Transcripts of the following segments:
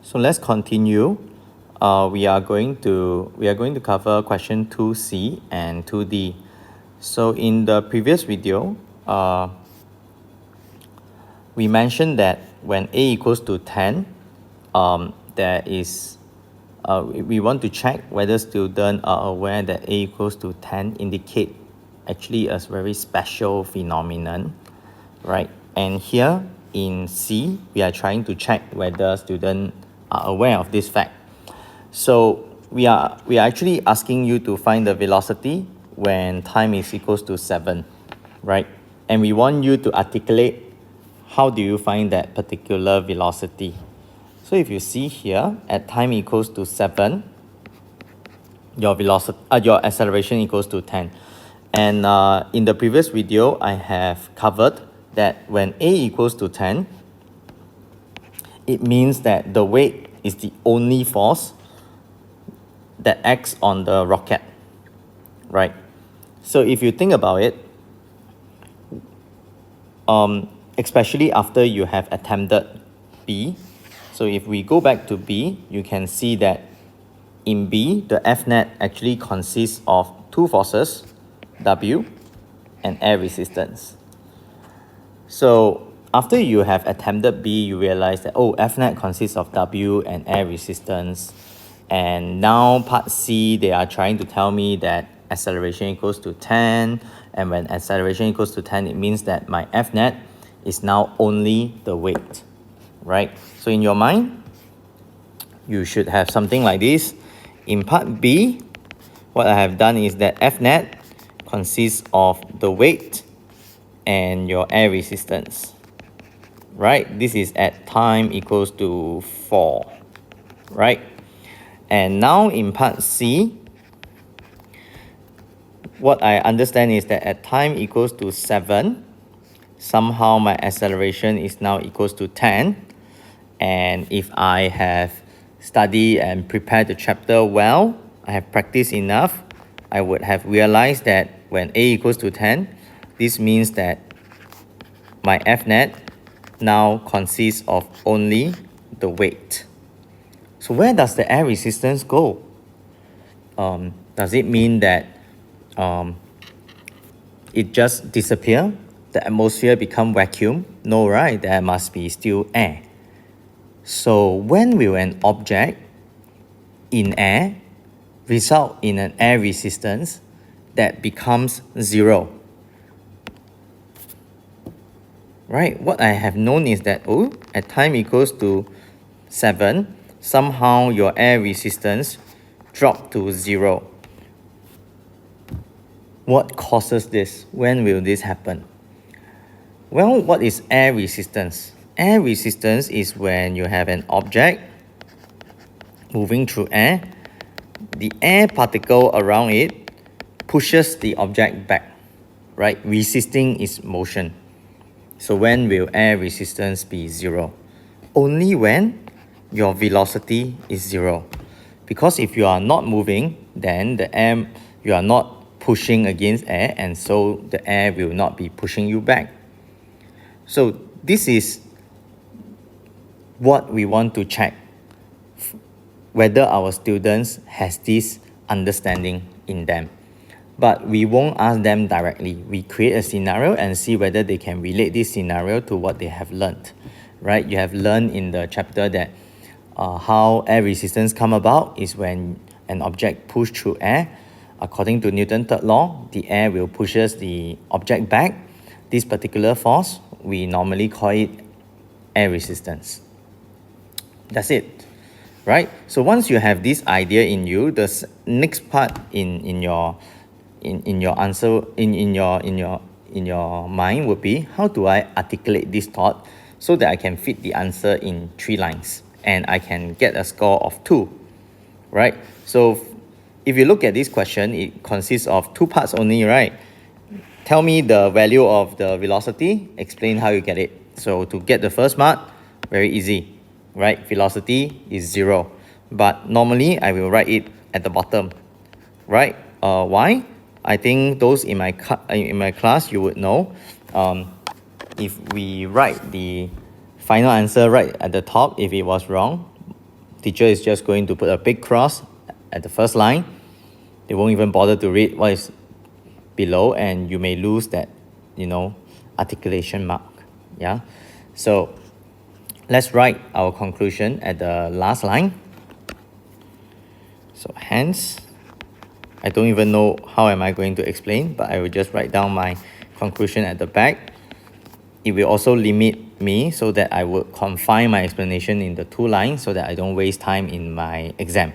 So let's continue. We are going to cover question 2C and 2D. So in the previous video, we mentioned that when a equals to 10, we want to check whether students are aware that a equals to 10 indicate actually a very special phenomenon, right? And here in C, we are trying to check whether students are aware of this fact. So we are actually asking you to find the velocity when time is equals to 7, right? And we want you to articulate how do you find that particular velocity. So if you see here, at time equals to 7, your acceleration equals to 10. And in the previous video, I have covered that when a equals to 10, it means that the weight is the only force that acts on the rocket, right? So if you think about it, especially after you have attempted B, so if we go back to B, you can see that in B, the F net actually consists of two forces, W and air resistance. So after you have attempted B, you realize that, oh, F net consists of W and air resistance. And now part C, they are trying to tell me that acceleration equals to 10. And when acceleration equals to 10, it means that my F net is now only the weight, right? So in your mind, you should have something like this. In part B, what I have done is that F net consists of the weight and your air resistance, right? This is at time equals to 4, right? And now in part C, what I understand is that at time equals to 7, somehow my acceleration is now equals to 10. And if I have studied and prepared the chapter well, I have practiced enough, I would have realized that when a equals to 10, this means that my F net now consists of only the weight. So where does the air resistance go? Does it mean that it just disappear? The atmosphere become vacuum? No, right? There must be still air. So when will an object in air result in an air resistance that becomes 0? Right? What I have known is that, oh, at time equals to 7, somehow your air resistance dropped to 0. What causes this? When will this happen? Well, what is air resistance? Air resistance is when you have an object moving through air. The air particle around it pushes the object back, right? Resisting its motion. So when will air resistance be 0? Only when your velocity is 0. Because if you are not moving, then you are not pushing against air, and so the air will not be pushing you back. So this is what we want to check, whether our students has this understanding in them. But we won't ask them directly. We create a scenario and see whether they can relate this scenario to what they have learned, right? You have learned in the chapter that how air resistance come about is when an object pushed through air. According to Newton's third law, the air will pushes the object back. This particular force, we normally call it air resistance. That's it, right? So once you have this idea in you, the next part in your answer in your mind would be, how do I articulate this thought so that I can fit the answer in 3 lines and I can get a score of 2, right? So if you look at this question, it consists of 2 parts only, right? Tell me the value of the velocity, explain how you get it. So to get the first mark, very easy, right? Velocity is 0. But normally I will write it at the bottom, right? Why? I think those in my class, you would know. If we write the final answer right at the top, if it was wrong, teacher is just going to put a big cross at the first line. They won't even bother to read what is below, and you may lose that, articulation mark. Yeah. So let's write our conclusion at the last line. So hence, I don't even know how am I going to explain, but I will just write down my conclusion at the back. It will also limit me so that I would confine my explanation in the 2 lines so that I don't waste time in my exam.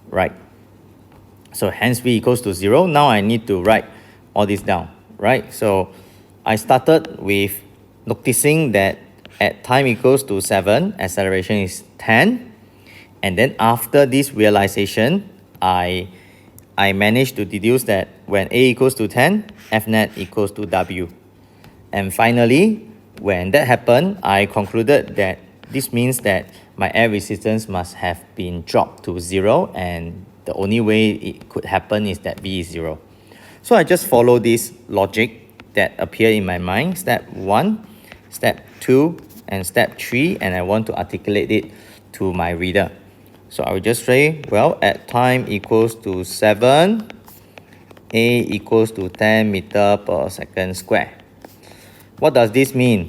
Right. So hence v equals to 0. Now I need to write all this down. Right. So I started with noticing that at time equals to 7, acceleration is 10. And then after this realization, I managed to deduce that when A equals to 10, F net equals to W. And finally, when that happened, I concluded that this means that my air resistance must have been dropped to 0, and the only way it could happen is that V is 0. So I just follow this logic that appeared in my mind, step 1, step 2, and step 3, and I want to articulate it to my reader. So I will just say, well, at time equals to 7, A equals to 10 meter per second square. What does this mean?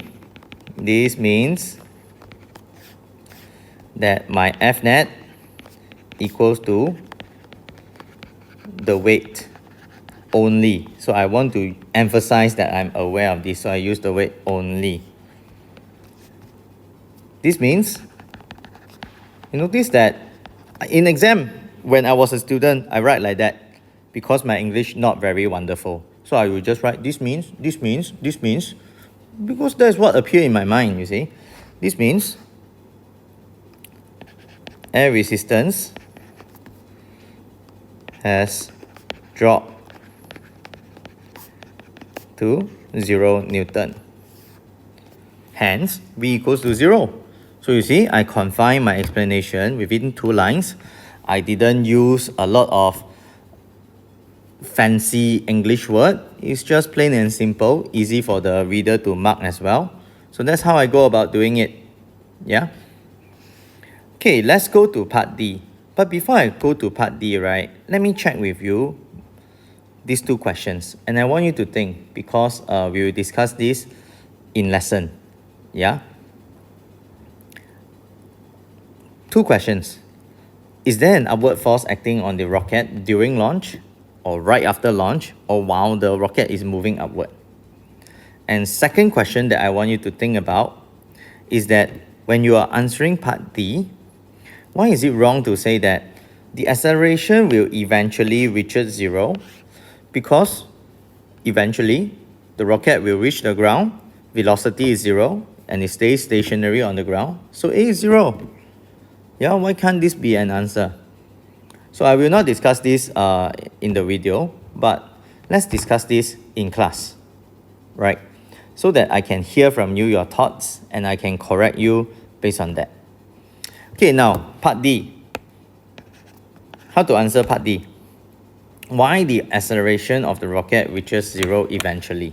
This means that my F net equals to the weight only. So I want to emphasize that I'm aware of this, so I use the weight only. This means, you notice that in exam, when I was a student, I write like that because my English not very wonderful. So I will just write this means, because that's what appeared in my mind, you see. This means air resistance has dropped to 0 Newton. Hence, V equals to 0. So you see, I confine my explanation within 2 lines. I didn't use a lot of fancy English word. It's just plain and simple, easy for the reader to mark as well. So that's how I go about doing it. Yeah. Okay, let's go to part D. But before I go to part D, right, let me check with you these 2 questions. And I want you to think, because we will discuss this in lesson. Yeah. 2 questions. Is there an upward force acting on the rocket during launch, or right after launch, or while the rocket is moving upward? And second question that I want you to think about is that when you are answering part D, why is it wrong to say that the acceleration will eventually reach 0? Because eventually the rocket will reach the ground, velocity is 0, and it stays stationary on the ground, so A is 0. Yeah, why can't this be an answer? So I will not discuss this in the video, but let's discuss this in class, right? So that I can hear from you your thoughts and I can correct you based on that. Okay, now part D. How to answer part D? Why the acceleration of the rocket reaches 0 eventually?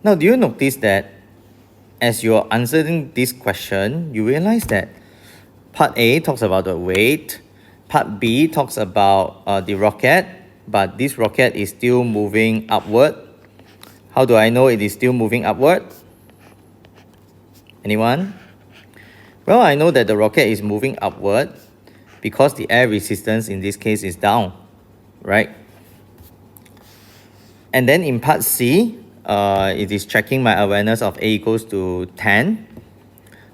Now, do you notice that as you're answering this question, you realize that part A talks about the weight, part B talks about the rocket, but this rocket is still moving upward. How do I know it is still moving upward? Anyone? Well, I know that the rocket is moving upward because the air resistance in this case is down, right? And then in part C, it is checking my awareness of A equals to 10.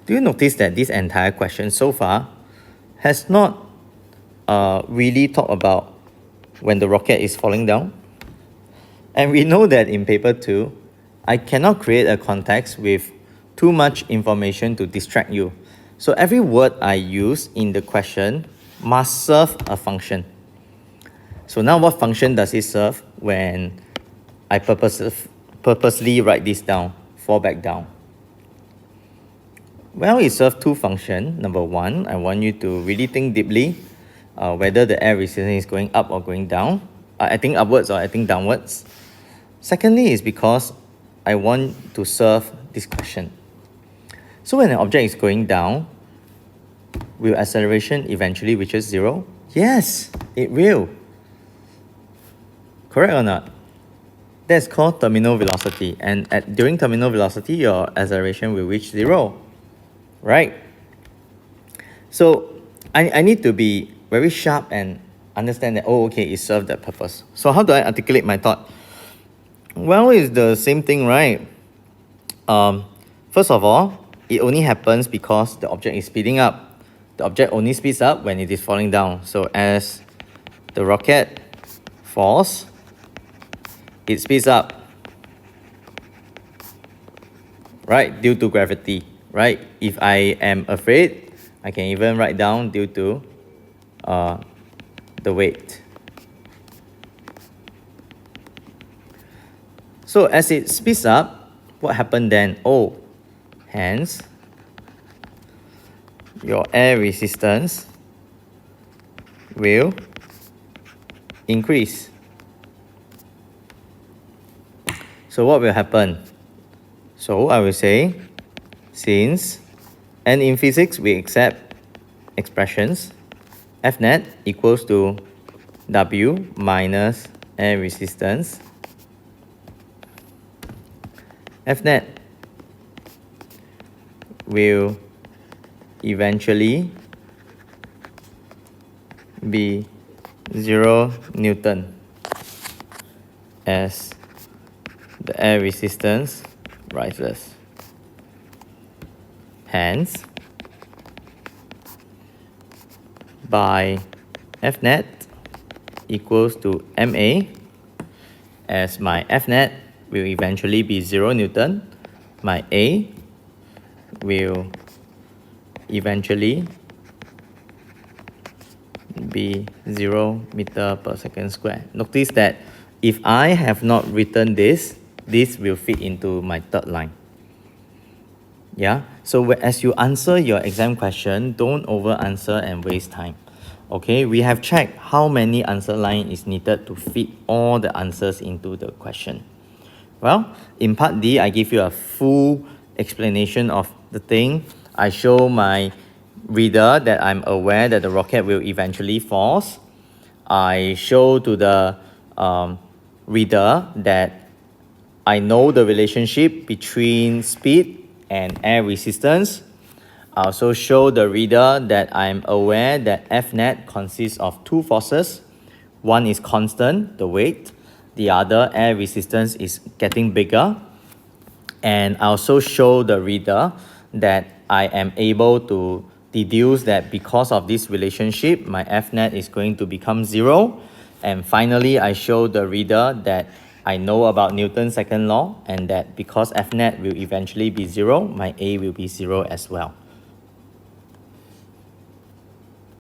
Do you notice that this entire question so far has not really talked about when the rocket is falling down? And we know that in paper 2, I cannot create a context with too much information to distract you. So every word I use in the question must serve a function. So now what function does it serve when I purposely write this down, fall back down? Well, it serves 2 functions. Number 1, I want you to really think deeply whether the air resistance is going up or going down, acting upwards or acting downwards. Secondly, is because I want to serve this question. So when an object is going down, will acceleration eventually reaches 0? Yes, it will. Correct or not? That's called terminal velocity. And during terminal velocity, your acceleration will reach 0. Right? So I need to be very sharp and understand that, oh, okay, it served that purpose. So how do I articulate my thought? Well, it's the same thing, right? First of all, it only happens because the object is speeding up. The object only speeds up when it is falling down. So as the rocket falls, it speeds up, right, due to gravity, right? If I am afraid, I can even write down due to the weight. So as it speeds up, what happened then? Oh, hence your air resistance will increase. So what will happen? So I will say, since, and in physics we accept expressions, F net equals to W minus air resistance. F net will eventually be 0 Newton as the air resistance rises. Hence, by F net equals to MA, as my F net will eventually be 0 Newton, my A will eventually be 0 meter per second square. Notice that if I have not written this, this will fit into my third line. Yeah, so as you answer your exam question, don't over answer and waste time. Okay, we have checked how many answer line is needed to fit all the answers into the question. Well, in part D, I give you a full explanation of the thing. I show my reader that I'm aware that the rocket will eventually fall. I show to the reader that I know the relationship between speed and air resistance. I also show the reader that I'm aware that F net consists of two forces. One is constant, the weight. The other, air resistance, is getting bigger. And I also show the reader that I am able to deduce that because of this relationship, my F net is going to become 0. And finally, I show the reader that I know about Newton's second law and that because F net will eventually be 0, my A will be 0 as well.